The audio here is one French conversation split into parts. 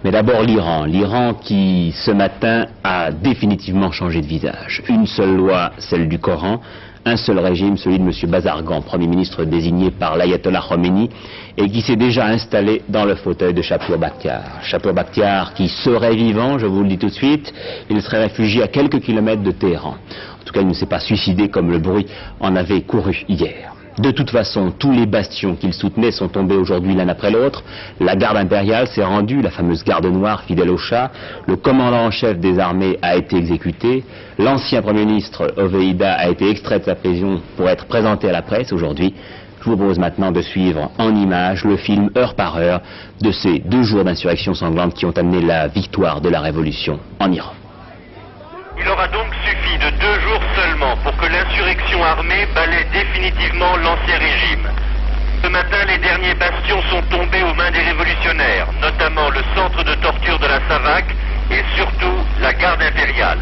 Mais d'abord l'Iran. L'Iran qui, ce matin, a définitivement changé de visage. Une seule loi, celle du Coran. Un seul régime, celui de M. Bazargan, Premier ministre désigné par l'Ayatollah Khomeini, et qui s'est déjà installé dans le fauteuil de Chapur Bakhtiar. Chapur Bakhtiar qui serait vivant, je vous le dis tout de suite, il serait réfugié à quelques kilomètres de Téhéran. En tout cas, il ne s'est pas suicidé comme le bruit en avait couru hier. De toute façon, tous les bastions qu'il soutenait sont tombés aujourd'hui l'un après l'autre. La garde impériale s'est rendue, la fameuse garde noire fidèle au Shah. Le commandant en chef des armées a été exécuté. L'ancien Premier ministre Oveïda a été extrait de sa prison pour être présenté à la presse aujourd'hui. Je vous propose maintenant de suivre en images le film heure par heure de ces 2 jours d'insurrection sanglante qui ont amené la victoire de la révolution en Iran. Il aura donc suffi de 2 jours seulement pour que l'insurrection armée balaie définitivement l'ancien régime. Ce matin, les derniers bastions sont tombés aux mains des révolutionnaires, notamment le centre de torture de la Savak et surtout la garde impériale.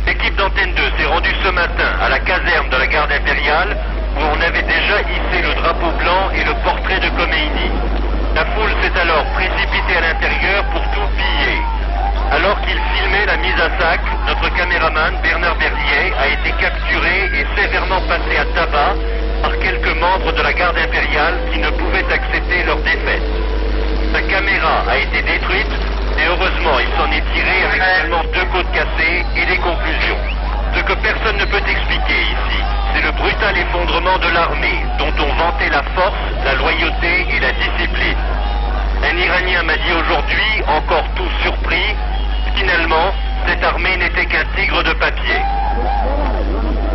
L'équipe d'Antenne 2 s'est rendue ce matin à la caserne de la garde impériale où on avait déjà hissé le drapeau blanc et le portrait de Khomeini. La foule s'est alors précipitée à l'intérieur pour tout piller. Alors qu'il filmait la mise à sac, notre caméraman Bernard Berlier a été capturé et sévèrement passé à tabac par quelques membres de la garde impériale qui ne pouvaient accepter leur défaite. Sa caméra a été détruite et heureusement il s'en est tiré avec seulement 2 côtes cassées et des conclusions. Ce que personne ne peut expliquer ici, c'est le brutal effondrement de l'armée dont on vantait la force, la loyauté et la discipline. Un Iranien m'a dit aujourd'hui, encore tout surpris, finalement, cette armée n'était qu'un tigre de papier.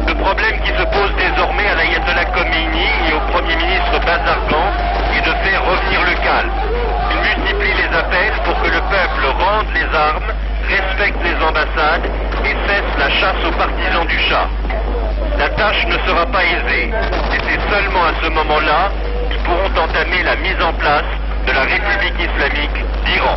Le problème qui se pose désormais à l'Ayatollah Khomeini et au Premier ministre Bazargan est de faire revenir le calme. Il multiplie les appels pour que le peuple rende les armes, respecte les ambassades et cesse la chasse aux partisans du Shah. La tâche ne sera pas aisée, et c'est seulement à ce moment-là qu'ils pourront entamer la mise en place de la République islamique d'Iran.